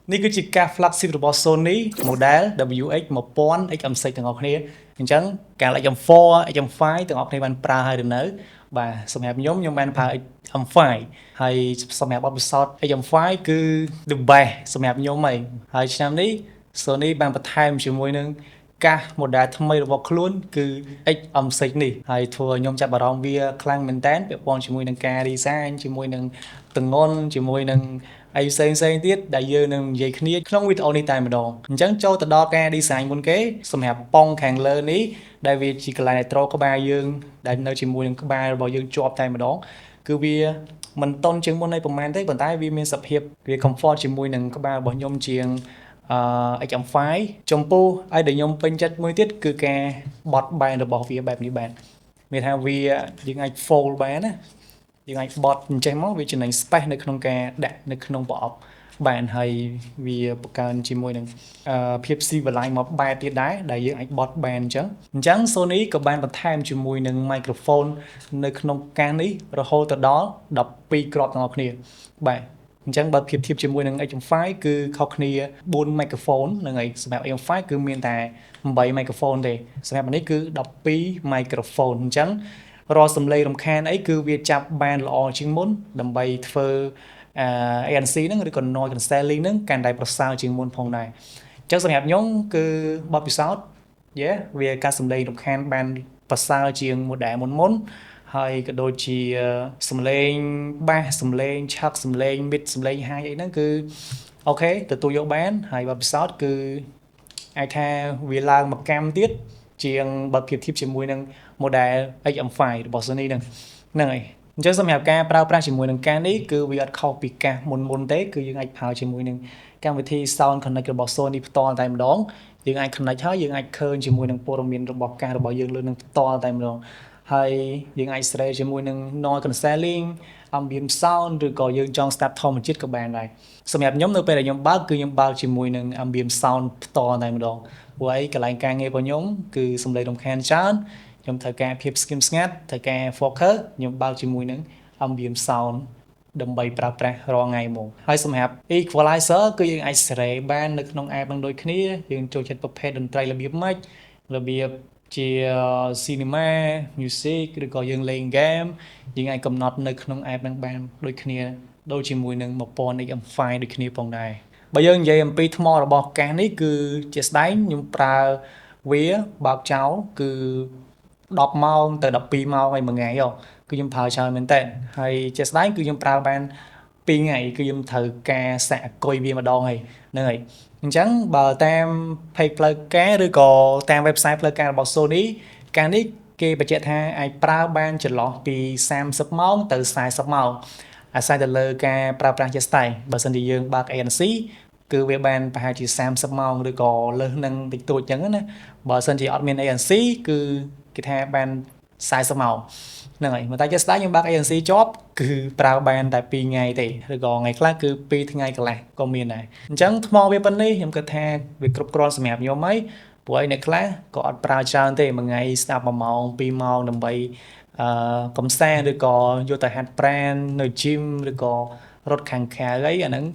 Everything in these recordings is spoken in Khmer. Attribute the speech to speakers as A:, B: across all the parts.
A: នេះគឺជាការ flagship របស់ Sony model WX1000 XM6 ទាំងអស់គ្នាអញ្ចឹងការ XM4 XM5 ទាំងអស់គ្នាបានប្រើហើយឬនៅបាទសម្រាប់ខ្ញុំបានប្រើ XM5 ហើយសម្រាប់បទពិសោធន៍ XM5 គឺ the best សម្រាប់ខ្ញុំហើយឆ្នាំនេះ Sony បានបន្ថែមជាមួយនឹងកាស model ថ្មីរបស់ខ្លួនគឺ XM6 នេះហើយធ្វើឲ្យខ្ញុំចាប់អារម្មណ៍វាខ្លាំងមែនតើពាក់ព័ន្ធជាមួយនឹងការ design ជាមួយនឹងទម្ងន់ជាមួយនឹងអីផ្សេងទៀតដែលយើងនឹងនិយាយគ្នាក្នុងវីដេអូនេះតែម្ដងអញ្ចឹងចូលទៅដល់ការ design មុនគេសម្រាប់ប៉ងខាងលើនេះដែលវាជាកន្លែងដែលត្រក្បាលយើងដែលនៅជាមួយនឹងក្បាលរបស់យើងជាប់តែម្ដងគឺវាមិនតន់ជាងមុននេះប្រហែលទេប៉ុន្តែវាមានសភាពវា comfort ជាមួយនឹងក្បាលរបស់ខ្ញុំជាងXM5 ចំពោះឲ្យដែលខ្ញុំពេញចិត្តមួយទៀតគឺការបត់បែនរបស់វាបែបនេះបាទមានថាវាយើងអាច fold បានណាយើងអាចបត់អញ្ចឹងមកវាចំណេញ space នៅក្នុងការដាក់នៅក្នុងប្រអប់បានហើយវាបង្កើនជាមួយនឹងភាពស៊ីវិល័យមកបែបទៀតដែរដែលយើងអាចបត់បានអញ្ចឹង Sony ក៏បានបន្ថែមជាមួយនឹង microphone នៅក្នុងកាសនេះរហូតទៅដល់12គ្រាប់ទាំងអស់គ្នាបាទអញ្ចឹងបើធៀបជាមួយនឹង XM5 គឺខុសគ្នា4 microphone ហ្នឹងហើយសម្រាប់ XM5 គឺមានតែ8 microphone ទេសម្រាប់នេះគឺ12 microphone អញ្ចឹងរាល់សំឡេងរំខានអីគឺវាចាប់បានល្អជាងមុនដើម្បីធ្វើANC ហ្នឹងឬក៏ noise cancelling ហ្នឹងកាន់តែប្រសើរជាងមុនផងដែរអញ្ចឹងសម្រាប់ខ្ញុំគឺបទពិសោធន៍វាការសំឡេងរំខានបានប្រសើរជាង model មុនហើយក៏ដូចជាសំឡេងបាសសំឡេងឆឹកសំឡេង mid សំឡេង high អីហ្នឹងគឺអូខេទទួលយកបានហើយបទពិសោធន៍គឺអាចថាវាឡើងមួយកាំទៀតជាងបើប្រៀបធៀបជាមួយនឹង model XM5 របស់ Sony ហ្នឹងហើយអញ្ចឹងសម្រាប់ការប្រើប្រាស់ជាមួយនឹងការនេះគឺវាអត់ខុសពីកាសមុនទេគឺយើងអាចប្រើជាមួយនឹងកម្មវិធី Sound Connect របស់ Sony ផ្ទាល់តែម្ដងយើងអាច connect ហើយយើងអាចឃើញជាមួយនឹងព័ត៌មានរបស់កាសរបស់យើងលើនឹងផ្ទាល់តែម្ដងហើយយើងអាចស្រែជាមួយនឹង noise cancelling ambient sound ឬក៏យើងចង់ស្ដាប់ធម្មជាតិក៏បានដែរសម្រាប់ខ្ញុំនៅពេលដែលខ្ញុំបើកគឺខ្ញុំបើកជាមួយនឹង ambient sound ផ្ទាល់តែម្ដងព្រោះអីកន្លែងការងាររបស់ខ្ញុំគឺសំឡេងរំខានច្រើនខ្ញុំត្រូវការភាពស្ងៀមស្ងាត់ត្រូវការ focus ខ្ញុំបើកជាមួយនឹង ambient sound ដើម្បីប្រើប្រាស់រាល់ថ្ងៃហ្មងហើយសម្រាប់ equalizer គឺយើងអាចសេរីបាននៅក្នុង app នឹងដូចគ្នាយើងចូលចិត្តប្រភេទតន្ត្រីរបៀបម៉េចរបៀបជា cinema music ឬក៏យើងលេង game យើងអាចកំណត់នៅក្នុង app នឹងបានដូចគ្នាដូចជាមួយនឹង 1000 XM5 ដូចគ្នាផងដែរបើយើងនិយាយអំពីថ្មរបស់កាសនេះគឺជាស្ដែងខ្ញុំប្រើវាបើកចោលគឺ10ម៉ោងទៅ12ម៉ោងហើយមួយថ្ងៃគឺខ្ញុំប្រើច្រើនមែនតើហើយជាស្ដែងគឺខ្ញុំប្រើបាន2ថ្ងៃគឺខ្ញុំត្រូវការសាក់អគុយវាម្ដងហើយហ្នឹងហើយអញ្ចឹងបើតាម page ផ្លូវការឬក៏តាម website ផ្លូវការរបស់ Sony ការនេះគេបញ្ជាក់ថាអាចប្រើបានចន្លោះពី30ម៉ោងទៅ40ម៉ោងអាស្រ័យទៅលើការប្រើប្រាស់ជាស្ដែងបើសិនជាយើងបើក ANC គឺវាបានប្រហែលជា30ម៉ោងឬក៏លើសនឹងតិចតួចអញ្ចឹងណាបើសិនជាអត់មាន ANC គឺគេថាបាន40ម៉ោងហ្នឹងហើយតែជាស្ដែងខ្ញុំបើក ANC ជាប់គឺប្រើបានតែ2ថ្ងៃទេឬក៏ថ្ងៃខ្លះគឺ2ថ្ងៃកន្លះក៏មានដែរអញ្ចឹងថ្មវាប៉ុណ្នេះខ្ញុំគិតថាវាគ្រប់គ្រាន់សម្រាប់ខ្ញុំហើយព្រោះឯអ្នកខ្លះក៏អត់ប្រើច្រើនទេមួយថ្ងៃស្ដាប់1ម៉ោង2ម៉ោងដើម្បីកំសាន្តឬក៏យកទៅហាត់ប្រាណនៅ gym ឬក៏រត់ខាងក្រៅអីអាហ្នឹង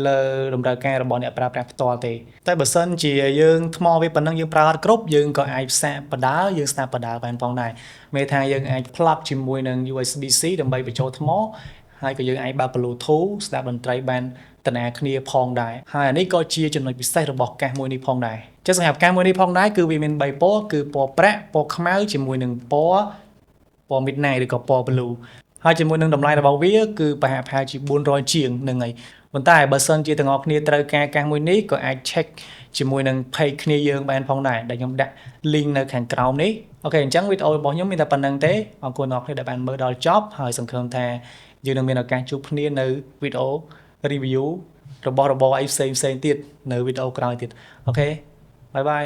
A: លើតម្រូវការរបស់អ្នកប្រើប្រាស់ផ្ទាល់ទេតែបើសិនជាយើងថ្មវាប៉ុណ្ណឹងយើងប្រើអត់គ្រប់យើងក៏អាចផ្សាកបដាយើងស្ដាប់បដាបានផងដែរមានថាយើងអាច plug ជាមួយនឹង USB-C ដើម្បីបញ្ចូលថ្មហើយក៏យើងអាចបើក Bluetooth ស្ដាប់តន្ត្រីបានតនាគ្នាផងដែរហើយអានេះក៏ជាចំណុចពិសេសរបស់កាសមួយនេះផងដែរចឹងសម្រាប់កាសមួយនេះផងដែរគឺវាមាន3ពណ៌គឺពណ៌ប្រាក់ពណ៌ខ្មៅជាមួយនឹងពណ៌ midnight ឬក៏ពណ៌ blue ហើយជាមួយនឹងតម្លៃរបស់វាគឺប្រហែលជា400ជាងហ្នឹងហើយប៉ុន្តែបើសិនជាទាំងអស់គ្នាត្រូវការកាសមួយនេះក៏អាច check ជាមួយនឹង page គ្នាយើងបានផងដែរដែលខ្ញុំដាក់ link នៅខាងក្រោមនេះអូខេអញ្ចឹងវីដេអូរបស់ខ្ញុំមានតែប៉ុណ្្នឹងទេអរគុណអ្នកនរដែលបានមើលដល់ចប់ហើយសង្ឃឹមថាយើងនឹងមានឱកាសជួបគ្នានៅវីដេអូ review របស់របរអីផ្សេងទៀតនៅវីដេអូក្រោយទៀតអូខេបាយបាយ